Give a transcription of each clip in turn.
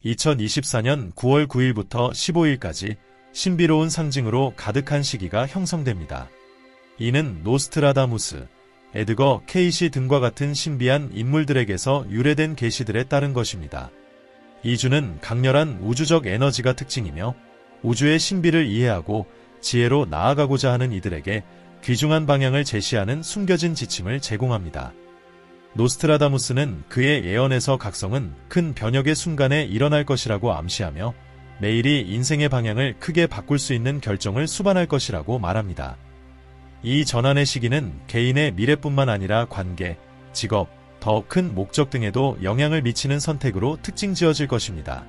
2024년 9월 9일부터 15일까지 신비로운 상징으로 가득한 시기가 형성됩니다. 이는 노스트라다무스, 에드거 케이시 등과 같은 신비한 인물들에게서 유래된 계시들에 따른 것입니다. 이 주는 강렬한 우주적 에너지가 특징이며 우주의 신비를 이해하고 지혜로 나아가고자 하는 이들에게 귀중한 방향을 제시하는 숨겨진 지침을 제공합니다. 노스트라다무스는 그의 예언에서 각성은 큰 변혁의 순간에 일어날 것이라고 암시하며 매일이 인생의 방향을 크게 바꿀 수 있는 결정을 수반할 것이라고 말합니다. 이 전환의 시기는 개인의 미래뿐만 아니라 관계, 직업, 더 큰 목적 등에도 영향을 미치는 선택으로 특징 지어질 것입니다.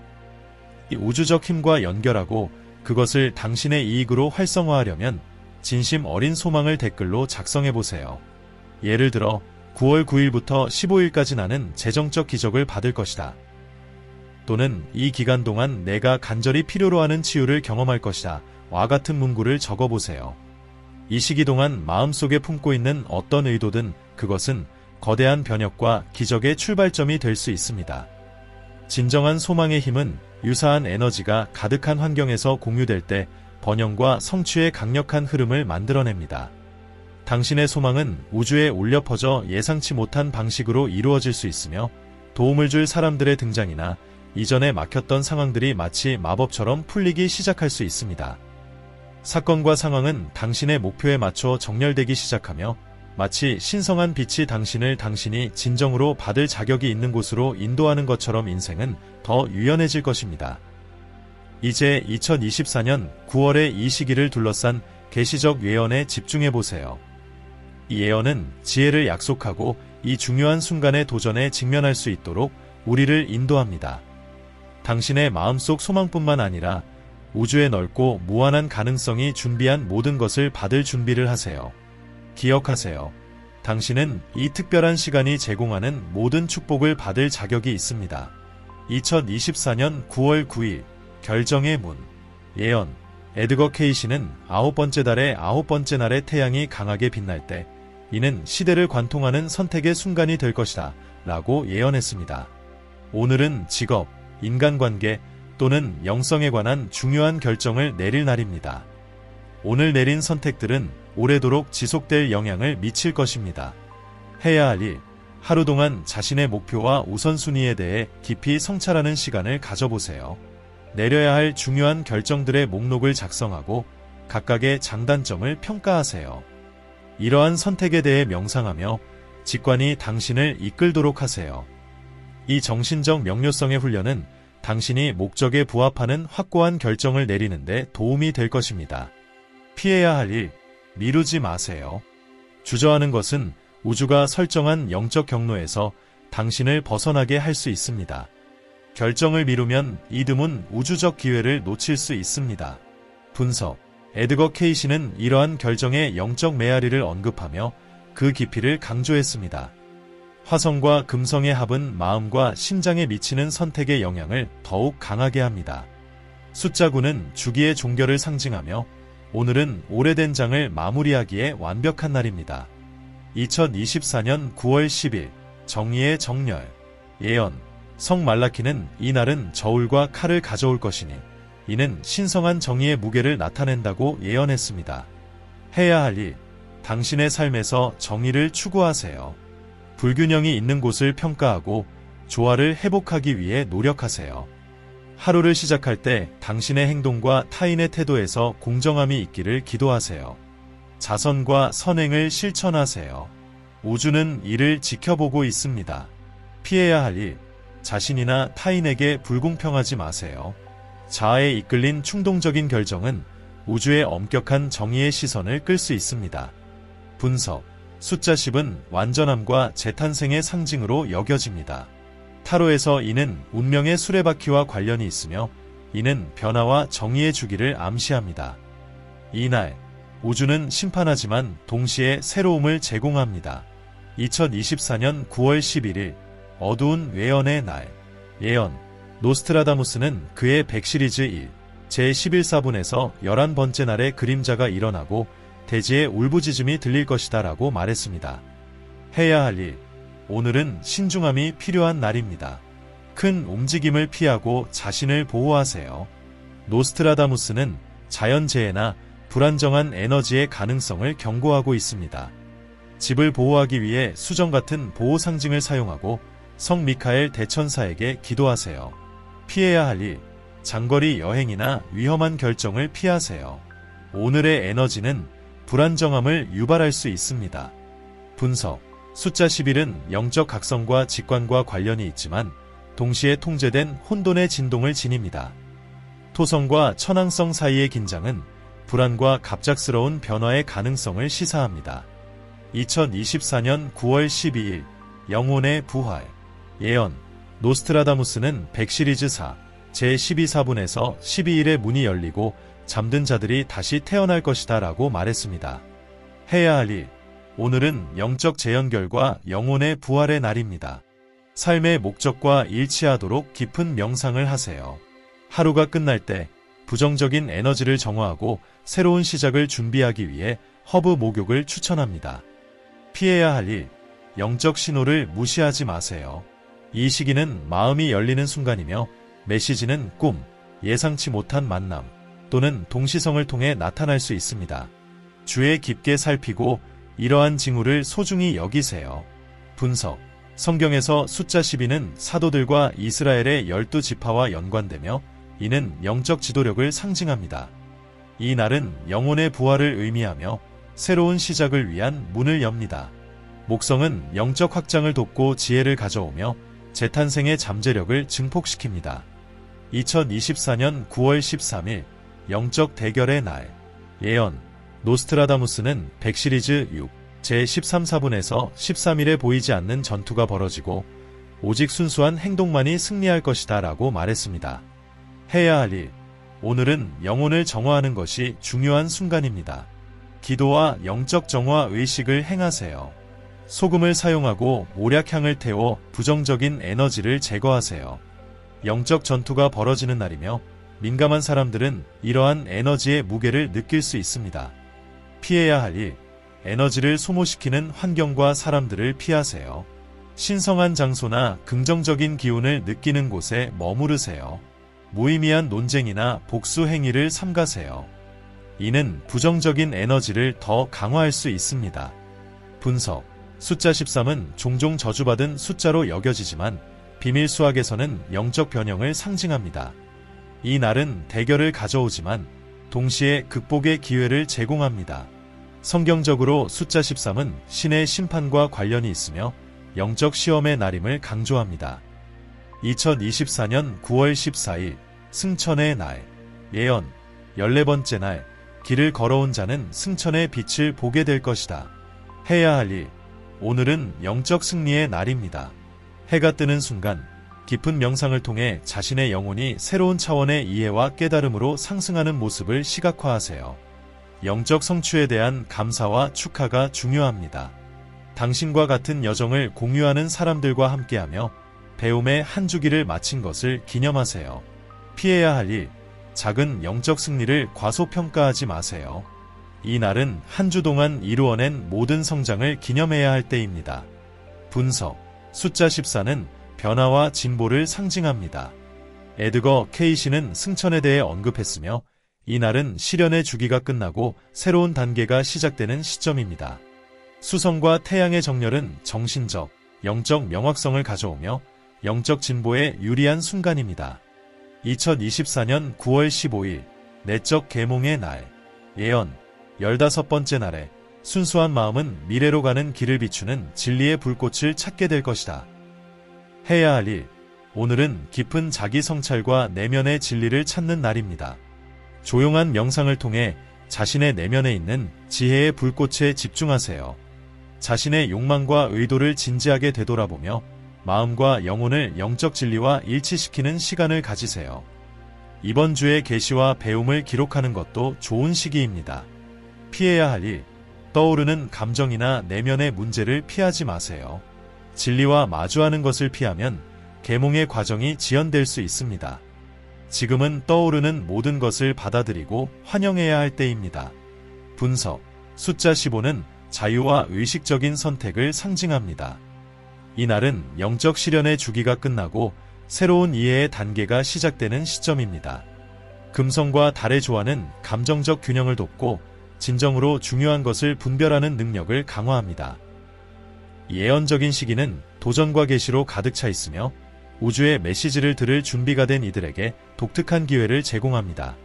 이 우주적 힘과 연결하고 그것을 당신의 이익으로 활성화하려면 진심 어린 소망을 댓글로 작성해보세요. 예를 들어 9월 9일부터 15일까지 나는 재정적 기적을 받을 것이다. 또는 이 기간 동안 내가 간절히 필요로 하는 치유를 경험할 것이다. 와 같은 문구를 적어보세요. 이 시기 동안 마음속에 품고 있는 어떤 의도든 그것은 거대한 변혁과 기적의 출발점이 될 수 있습니다. 진정한 소망의 힘은 유사한 에너지가 가득한 환경에서 공유될 때 번영과 성취의 강력한 흐름을 만들어냅니다. 당신의 소망은 우주에 울려 퍼져 예상치 못한 방식으로 이루어질 수 있으며 도움을 줄 사람들의 등장이나 이전에 막혔던 상황들이 마치 마법처럼 풀리기 시작할 수 있습니다. 사건과 상황은 당신의 목표에 맞춰 정렬되기 시작하며 마치 신성한 빛이 당신을 당신이 진정으로 받을 자격이 있는 곳으로 인도하는 것처럼 인생은 더 유연해질 것입니다. 이제 2024년 9월의 이 시기를 둘러싼 계시적 예언에 집중해보세요. 이 예언은 지혜를 약속하고 이 중요한 순간의 도전에 직면할 수 있도록 우리를 인도합니다. 당신의 마음속 소망뿐만 아니라 우주의 넓고 무한한 가능성이 준비한 모든 것을 받을 준비를 하세요. 기억하세요. 당신은 이 특별한 시간이 제공하는 모든 축복을 받을 자격이 있습니다. 2024년 9월 9일 결정의 문 예언 에드거 케이시는 9번째 달의 9번째 날의 태양이 강하게 빛날 때 이는 시대를 관통하는 선택의 순간이 될 것이다 라고 예언했습니다. 오늘은 직업, 인간관계 또는 영성에 관한 중요한 결정을 내릴 날입니다. 오늘 내린 선택들은 오래도록 지속될 영향을 미칠 것입니다. 해야 할 일, 하루 동안 자신의 목표와 우선순위에 대해 깊이 성찰하는 시간을 가져보세요. 내려야 할 중요한 결정들의 목록을 작성하고 각각의 장단점을 평가하세요. 이러한 선택에 대해 명상하며 직관이 당신을 이끌도록 하세요. 이 정신적 명료성의 훈련은 당신이 목적에 부합하는 확고한 결정을 내리는데 도움이 될 것입니다. 피해야 할 일, 미루지 마세요. 주저하는 것은 우주가 설정한 영적 경로에서 당신을 벗어나게 할 수 있습니다. 결정을 미루면 이 드문 우주적 기회를 놓칠 수 있습니다. 분석 에드거 케이시는 이러한 결정의 영적 메아리를 언급하며 그 깊이를 강조했습니다. 화성과 금성의 합은 마음과 심장에 미치는 선택의 영향을 더욱 강하게 합니다. 숫자 9는 주기의 종결을 상징하며 오늘은 오래된 장을 마무리하기에 완벽한 날입니다. 2024년 9월 10일 정의의 정렬 예언 성 말라키는 이 날은 저울과 칼을 가져올 것이니 이는 신성한 정의의 무게를 나타낸다고 예언했습니다. 해야 할 일, 당신의 삶에서 정의를 추구하세요. 불균형이 있는 곳을 평가하고 조화를 회복하기 위해 노력하세요. 하루를 시작할 때 당신의 행동과 타인의 태도에서 공정함이 있기를 기도하세요. 자선과 선행을 실천하세요. 우주는 이를 지켜보고 있습니다. 피해야 할 일, 자신이나 타인에게 불공평하지 마세요. 자아에 이끌린 충동적인 결정은 우주의 엄격한 정의의 시선을 끌 수 있습니다. 분석 숫자 10은 완전함과 재탄생의 상징으로 여겨집니다. 타로에서 이는 운명의 수레바퀴와 관련이 있으며 이는 변화와 정의의 주기를 암시합니다. 이날 우주는 심판하지만 동시에 새로움을 제공합니다. 2024년 9월 11일 어두운 외연의 날 예언 노스트라다무스는 그의 100시리즈 1, 제11사분에서 11번째 날의 그림자가 일어나고 대지의 울부짖음이 들릴 것이다 라고 말했습니다. 해야 할 일, 오늘은 신중함이 필요한 날입니다. 큰 움직임을 피하고 자신을 보호하세요. 노스트라다무스는 자연재해나 불안정한 에너지의 가능성을 경고하고 있습니다. 집을 보호하기 위해 수정 같은 보호 상징을 사용하고 성 미카엘 대천사에게 기도하세요. 피해야 할 일, 장거리 여행이나 위험한 결정을 피하세요. 오늘의 에너지는 불안정함을 유발할 수 있습니다. 분석. 숫자 11은 영적 각성과 직관과 관련이 있지만 동시에 통제된 혼돈의 진동을 지닙니다. 토성과 천왕성 사이의 긴장은 불안과 갑작스러운 변화의 가능성을 시사합니다. 2024년 9월 12일 영혼의 부활. 예언. 노스트라다무스는 100시리즈4 제12사분에서 12일에 문이 열리고 잠든 자들이 다시 태어날 것이다 라고 말했습니다. 해야 할 일. 오늘은 영적 재연결과 영혼의 부활의 날입니다. 삶의 목적과 일치하도록 깊은 명상을 하세요. 하루가 끝날 때 부정적인 에너지를 정화하고 새로운 시작을 준비하기 위해 허브 목욕을 추천합니다. 피해야 할 일, 영적 신호를 무시하지 마세요. 이 시기는 마음이 열리는 순간이며 메시지는 꿈, 예상치 못한 만남 또는 동시성을 통해 나타날 수 있습니다. 주의 깊게 살피고 이러한 징후를 소중히 여기세요. 분석. 성경에서 숫자 12는 사도들과 이스라엘의 12지파와 연관되며 이는 영적 지도력을 상징합니다. 이 날은 영혼의 부활을 의미하며 새로운 시작을 위한 문을 엽니다. 목성은 영적 확장을 돕고 지혜를 가져오며 재탄생의 잠재력을 증폭시킵니다. 2024년 9월 13일 영적 대결의 날. 예언. 노스트라다무스는 100시리즈 6 제13사분에서 13일에 보이지 않는 전투가 벌어지고 오직 순수한 행동만이 승리할 것이다 라고 말했습니다. 해야 할 일. 오늘은 영혼을 정화하는 것이 중요한 순간입니다. 기도와 영적 정화 의식을 행하세요. 소금을 사용하고 몰약향을 태워 부정적인 에너지를 제거하세요. 영적 전투가 벌어지는 날이며 민감한 사람들은 이러한 에너지의 무게를 느낄 수 있습니다. 피해야 할 일. 에너지를 소모시키는 환경과 사람들을 피하세요. 신성한 장소나 긍정적인 기운을 느끼는 곳에 머무르세요. 무의미한 논쟁이나 복수 행위를 삼가세요. 이는 부정적인 에너지를 더 강화할 수 있습니다. 분석. 숫자 13은 종종 저주받은 숫자로 여겨지지만 비밀 수학에서는 영적 변형을 상징합니다. 이 날은 대결을 가져오지만 동시에 극복의 기회를 제공합니다. 성경적으로 숫자 13은 신의 심판과 관련이 있으며 영적 시험의 날임을 강조합니다. 2024년 9월 14일 승천의 날. 예언. 14번째 날 길을 걸어온 자는 승천의 빛을 보게 될 것이다. 해야 할 일. 오늘은 영적 승리의 날입니다. 해가 뜨는 순간 깊은 명상을 통해 자신의 영혼이 새로운 차원의 이해와 깨달음으로 상승하는 모습을 시각화하세요. 영적 성취에 대한 감사와 축하가 중요합니다. 당신과 같은 여정을 공유하는 사람들과 함께하며 배움의 한 주기를 마친 것을 기념하세요. 피해야 할 일, 작은 영적 승리를 과소평가하지 마세요. 이 날은 한 주 동안 이루어낸 모든 성장을 기념해야 할 때입니다. 분석. 숫자 14는 변화와 진보를 상징합니다. 에드거 케이시는 승천에 대해 언급했으며 이 날은 시련의 주기가 끝나고 새로운 단계가 시작되는 시점입니다. 수성과 태양의 정렬은 정신적, 영적 명확성을 가져오며 영적 진보에 유리한 순간입니다. 2024년 9월 15일 내적 계몽의 날. 예언. 15번째 날에 순수한 마음은 미래로 가는 길을 비추는 진리의 불꽃을 찾게 될 것이다. 해야 할 일. 오늘은 깊은 자기 성찰과 내면의 진리를 찾는 날입니다. 조용한 명상을 통해 자신의 내면에 있는 지혜의 불꽃에 집중하세요. 자신의 욕망과 의도를 진지하게 되돌아보며 마음과 영혼을 영적 진리와 일치시키는 시간을 가지세요. 이번 주의 계시와 배움을 기록하는 것도 좋은 시기입니다. 피해야 할 일. 떠오르는 감정이나 내면의 문제를 피하지 마세요. 진리와 마주하는 것을 피하면 계몽의 과정이 지연될 수 있습니다. 지금은 떠오르는 모든 것을 받아들이고 환영해야 할 때입니다. 분석. 숫자 15는 자유와 의식적인 선택을 상징합니다. 이 날은 영적 시련의 주기가 끝나고 새로운 이해의 단계가 시작되는 시점입니다. 금성과 달의 조화는 감정적 균형을 돕고 진정으로 중요한 것을 분별하는 능력을 강화합니다. 예언적인 시기는 도전과 계시로 가득 차 있으며 우주의 메시지를 들을 준비가 된 이들에게 독특한 기회를 제공합니다.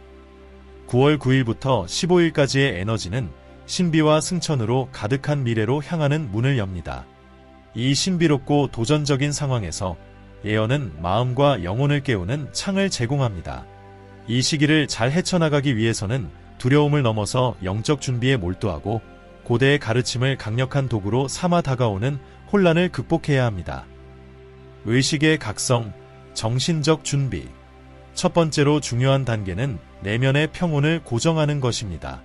9월 9일부터 15일까지의 에너지는 신비와 승천으로 가득한 미래로 향하는 문을 엽니다. 이 신비롭고 도전적인 상황에서 예언은 마음과 영혼을 깨우는 창을 제공합니다. 이 시기를 잘 헤쳐나가기 위해서는 두려움을 넘어서 영적 준비에 몰두하고 고대의 가르침을 강력한 도구로 삼아 다가오는 혼란을 극복해야 합니다. 의식의 각성, 정신적 준비. 첫 번째로 중요한 단계는 내면의 평온을 고정하는 것입니다.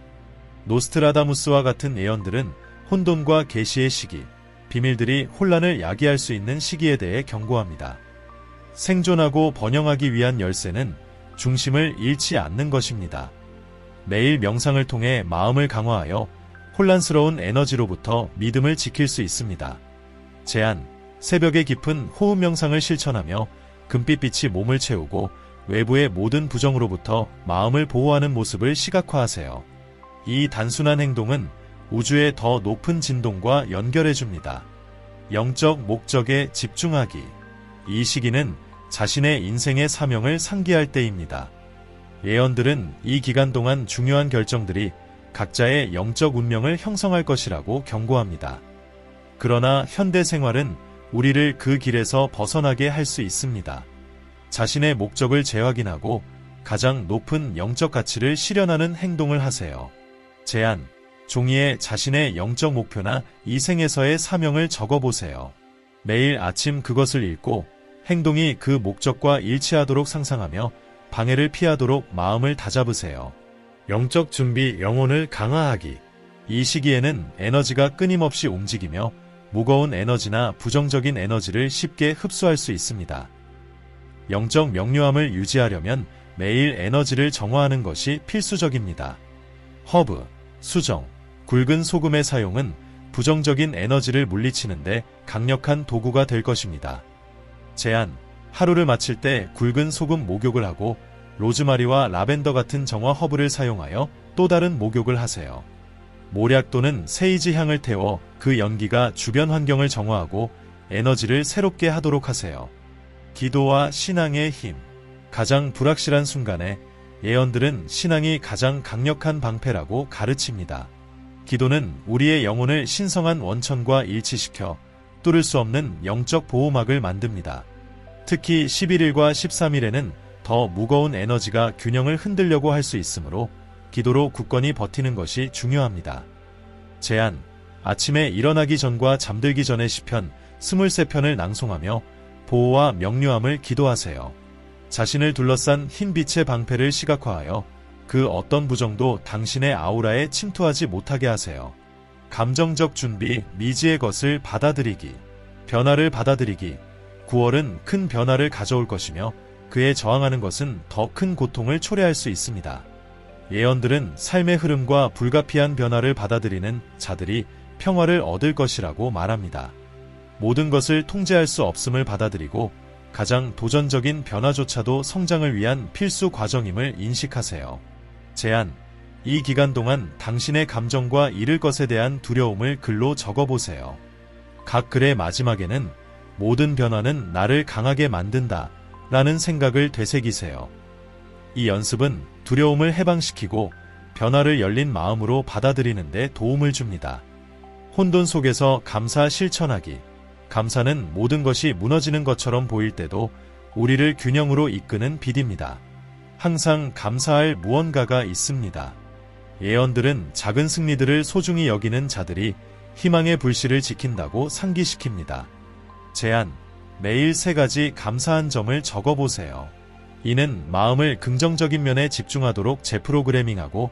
노스트라다무스와 같은 예언들은 혼돈과 계시의 시기, 비밀들이 혼란을 야기할 수 있는 시기에 대해 경고합니다. 생존하고 번영하기 위한 열쇠는 중심을 잃지 않는 것입니다. 매일 명상을 통해 마음을 강화하여 혼란스러운 에너지로부터 믿음을 지킬 수 있습니다. 제안, 새벽의 깊은 호흡 명상을 실천하며 금빛빛이 몸을 채우고 외부의 모든 부정으로부터 마음을 보호하는 모습을 시각화하세요. 이 단순한 행동은 우주의 더 높은 진동과 연결해줍니다. 영적 목적에 집중하기. 이 시기는 자신의 인생의 사명을 상기할 때입니다. 예언들은 이 기간 동안 중요한 결정들이 각자의 영적 운명을 형성할 것이라고 경고합니다. 그러나 현대 생활은 우리를 그 길에서 벗어나게 할 수 있습니다. 자신의 목적을 재확인하고 가장 높은 영적 가치를 실현하는 행동을 하세요. 제안, 종이에 자신의 영적 목표나 이 생에서의 사명을 적어보세요. 매일 아침 그것을 읽고 행동이 그 목적과 일치하도록 상상하며 방해를 피하도록 마음을 다잡으세요. 영적 준비, 영혼을 강화하기. 이 시기에는 에너지가 끊임없이 움직이며 무거운 에너지나 부정적인 에너지를 쉽게 흡수할 수 있습니다. 영적 명료함을 유지하려면 매일 에너지를 정화하는 것이 필수적입니다. 허브, 수정, 굵은 소금의 사용은 부정적인 에너지를 물리치는데 강력한 도구가 될 것입니다. 제안, 하루를 마칠 때 굵은 소금 목욕을 하고 로즈마리와 라벤더 같은 정화 허브를 사용하여 또 다른 목욕을 하세요. 모략 또는 세이지 향을 태워 그 연기가 주변 환경을 정화하고 에너지를 새롭게 하도록 하세요. 기도와 신앙의 힘. 가장 불확실한 순간에 예언들은 신앙이 가장 강력한 방패라고 가르칩니다. 기도는 우리의 영혼을 신성한 원천과 일치시켜 뚫을 수 없는 영적 보호막을 만듭니다. 특히 11일과 13일에는 더 무거운 에너지가 균형을 흔들려고 할 수 있으므로 기도로 굳건히 버티는 것이 중요합니다. 제안, 아침에 일어나기 전과 잠들기 전에 시편 23편을 낭송하며 보호와 명료함을 기도하세요. 자신을 둘러싼 흰 빛의 방패를 시각화하여 그 어떤 부정도 당신의 아우라에 침투하지 못하게 하세요. 감정적 준비, 미지의 것을 받아들이기. 변화를 받아들이기. 9월은 큰 변화를 가져올 것이며 그에 저항하는 것은 더 큰 고통을 초래할 수 있습니다. 예언들은 삶의 흐름과 불가피한 변화를 받아들이는 자들이 평화를 얻을 것이라고 말합니다. 모든 것을 통제할 수 없음을 받아들이고 가장 도전적인 변화조차도 성장을 위한 필수 과정임을 인식하세요. 제안, 이 기간 동안 당신의 감정과 잃을 것에 대한 두려움을 글로 적어보세요. 각 글의 마지막에는 모든 변화는 나를 강하게 만든다 라는 생각을 되새기세요. 이 연습은 두려움을 해방시키고 변화를 열린 마음으로 받아들이는 데 도움을 줍니다. 혼돈 속에서 감사 실천하기. 감사는 모든 것이 무너지는 것처럼 보일 때도 우리를 균형으로 이끄는 빛입니다. 항상 감사할 무언가가 있습니다. 예언들은 작은 승리들을 소중히 여기는 자들이 희망의 불씨를 지킨다고 상기시킵니다. 제안, 매일 3가지 감사한 점을 적어보세요. 이는 마음을 긍정적인 면에 집중하도록 재프로그래밍하고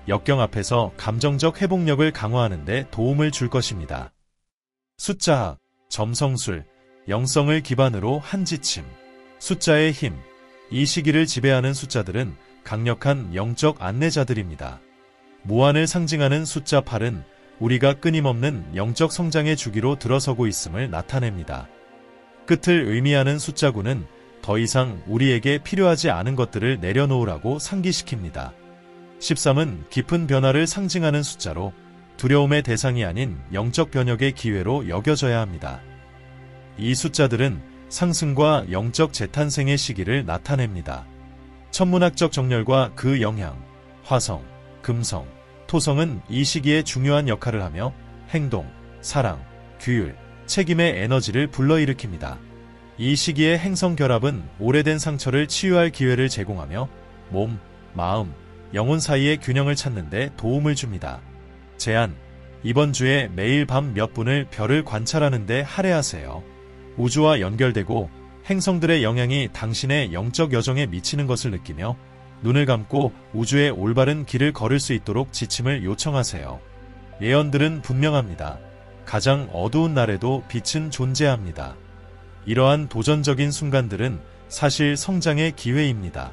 역경 앞에서 감정적 회복력을 강화하는 데 도움을 줄 것입니다. 숫자학, 점성술, 영성을 기반으로 한 지침. 숫자의 힘. 이 시기를 지배하는 숫자들은 강력한 영적 안내자들입니다. 무한을 상징하는 숫자 8은 우리가 끊임없는 영적 성장의 주기로 들어서고 있음을 나타냅니다. 끝을 의미하는 숫자 9는 더 이상 우리에게 필요하지 않은 것들을 내려놓으라고 상기시킵니다. 13은 깊은 변화를 상징하는 숫자로 두려움의 대상이 아닌 영적 변혁의 기회로 여겨져야 합니다. 이 숫자들은 상승과 영적 재탄생의 시기를 나타냅니다. 천문학적 정렬과 그 영향, 화성, 금성, 토성은 이 시기에 중요한 역할을 하며 행동, 사랑, 규율, 책임의 에너지를 불러일으킵니다. 이 시기의 행성 결합은 오래된 상처를 치유할 기회를 제공하며 몸, 마음, 영혼 사이의 균형을 찾는 데 도움을 줍니다. 제안, 이번 주에 매일 밤 몇 분을 별을 관찰하는 데 할애하세요. 우주와 연결되고 행성들의 영향이 당신의 영적 여정에 미치는 것을 느끼며 눈을 감고 우주의 올바른 길을 걸을 수 있도록 지침을 요청하세요. 예언들은 분명합니다. 가장 어두운 날에도 빛은 존재합니다. 이러한 도전적인 순간들은 사실 성장의 기회입니다.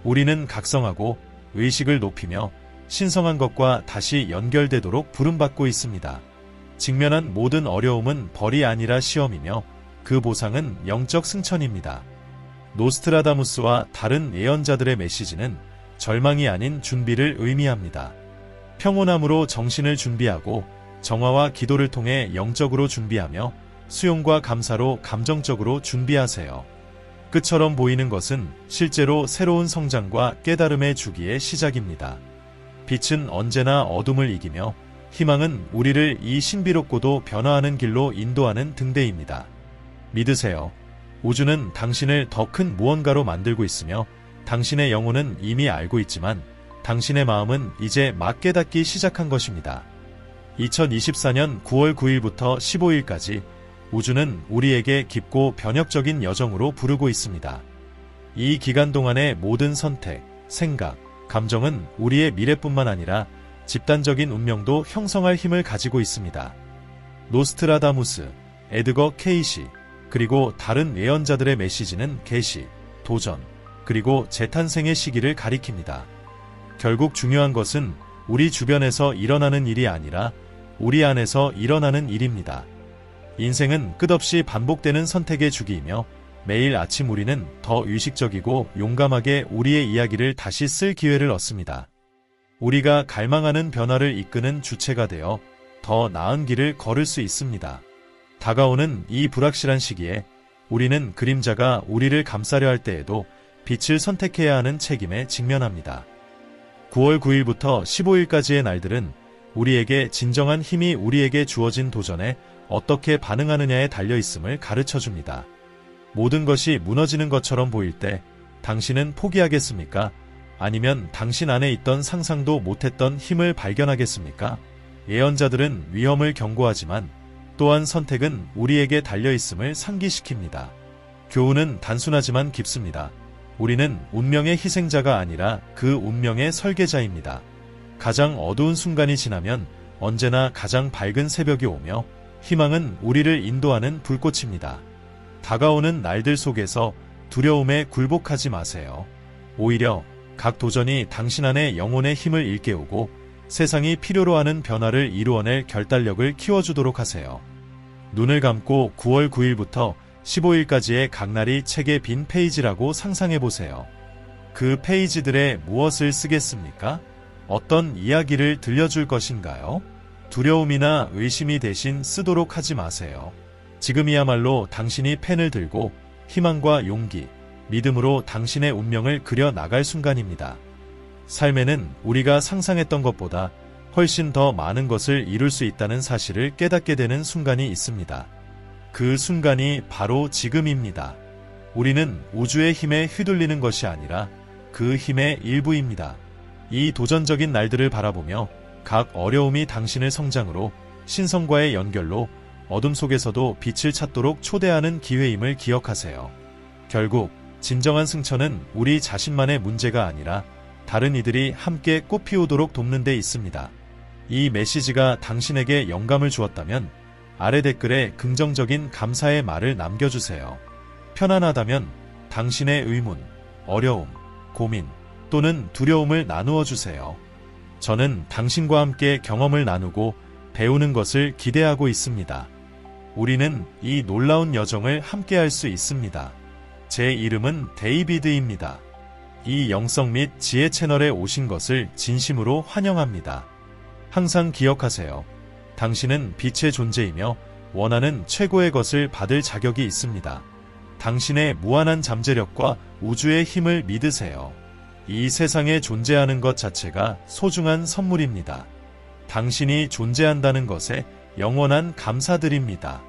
우리는 각성하고 의식을 높이며 신성한 것과 다시 연결되도록 부름받고 있습니다. 직면한 모든 어려움은 벌이 아니라 시험이며 그 보상은 영적 승천입니다. 노스트라다무스와 다른 예언자들의 메시지는 절망이 아닌 준비를 의미합니다. 평온함으로 정신을 준비하고 정화와 기도를 통해 영적으로 준비하며 수용과 감사로 감정적으로 준비하세요. 끝처럼 보이는 것은 실제로 새로운 성장과 깨달음의 주기의 시작입니다. 빛은 언제나 어둠을 이기며 희망은 우리를 이 신비롭고도 변화하는 길로 인도하는 등대입니다. 믿으세요. 우주는 당신을 더 큰 무언가로 만들고 있으며 당신의 영혼은 이미 알고 있지만 당신의 마음은 이제 막 깨닫기 시작한 것입니다. 2024년 9월 9일부터 15일까지 우주는 우리에게 깊고 변혁적인 여정으로 부르고 있습니다. 이 기간 동안의 모든 선택, 생각, 감정은 우리의 미래뿐만 아니라 집단적인 운명도 형성할 힘을 가지고 있습니다. 노스트라다무스, 에드거 케이시, 그리고 다른 예언자들의 메시지는 계시, 도전, 그리고 재탄생의 시기를 가리킵니다. 결국 중요한 것은 우리 주변에서 일어나는 일이 아니라 우리 안에서 일어나는 일입니다. 인생은 끝없이 반복되는 선택의 주기이며 매일 아침 우리는 더 의식적이고 용감하게 우리의 이야기를 다시 쓸 기회를 얻습니다. 우리가 갈망하는 변화를 이끄는 주체가 되어 더 나은 길을 걸을 수 있습니다. 다가오는 이 불확실한 시기에 우리는 그림자가 우리를 감싸려 할 때에도 빛을 선택해야 하는 책임에 직면합니다. 9월 9일부터 15일까지의 날들은 우리에게 진정한 힘이 우리에게 주어진 도전에 어떻게 반응하느냐에 달려있음을 가르쳐줍니다. 모든 것이 무너지는 것처럼 보일 때 당신은 포기하겠습니까? 아니면 당신 안에 있던 상상도 못했던 힘을 발견하겠습니까? 예언자들은 위험을 경고하지만 또한 선택은 우리에게 달려있음을 상기시킵니다. 교훈은 단순하지만 깊습니다. 우리는 운명의 희생자가 아니라 그 운명의 설계자입니다. 가장 어두운 순간이 지나면 언제나 가장 밝은 새벽이 오며 희망은 우리를 인도하는 불꽃입니다. 다가오는 날들 속에서 두려움에 굴복하지 마세요. 오히려 각 도전이 당신 안의 영혼의 힘을 일깨우고 세상이 필요로 하는 변화를 이루어낼 결단력을 키워주도록 하세요. 눈을 감고 9월 9일부터 15일까지의 각 날이 책의 빈 페이지라고 상상해보세요. 그 페이지들에 무엇을 쓰겠습니까? 어떤 이야기를 들려줄 것인가요? 두려움이나 의심이 대신 쓰도록 하지 마세요. 지금이야말로 당신이 펜을 들고 희망과 용기, 믿음으로 당신의 운명을 그려 나갈 순간입니다. 삶에는 우리가 상상했던 것보다 훨씬 더 많은 것을 이룰 수 있다는 사실을 깨닫게 되는 순간이 있습니다. 그 순간이 바로 지금입니다. 우리는 우주의 힘에 휘둘리는 것이 아니라 그 힘의 일부입니다. 이 도전적인 날들을 바라보며 각 어려움이 당신을 성장으로 신성과의 연결로 어둠 속에서도 빛을 찾도록 초대하는 기회임을 기억하세요. 결국 진정한 승천은 우리 자신만의 문제가 아니라 다른 이들이 함께 꽃피우도록 돕는 데 있습니다. 이 메시지가 당신에게 영감을 주었다면 아래 댓글에 긍정적인 감사의 말을 남겨주세요. 편안하다면 당신의 의문, 어려움, 고민 또는 두려움을 나누어 주세요. 저는 당신과 함께 경험을 나누고 배우는 것을 기대하고 있습니다. 우리는 이 놀라운 여정을 함께 할 수 있습니다. 제 이름은 데이비드입니다. 이 영성 및 지혜 채널에 오신 것을 진심으로 환영합니다. 항상 기억하세요. 당신은 빛의 존재이며 원하는 최고의 것을 받을 자격이 있습니다. 당신의 무한한 잠재력과 우주의 힘을 믿으세요. 이 세상에 존재하는 것 자체가 소중한 선물입니다. 당신이 존재한다는 것에 영원한 감사드립니다.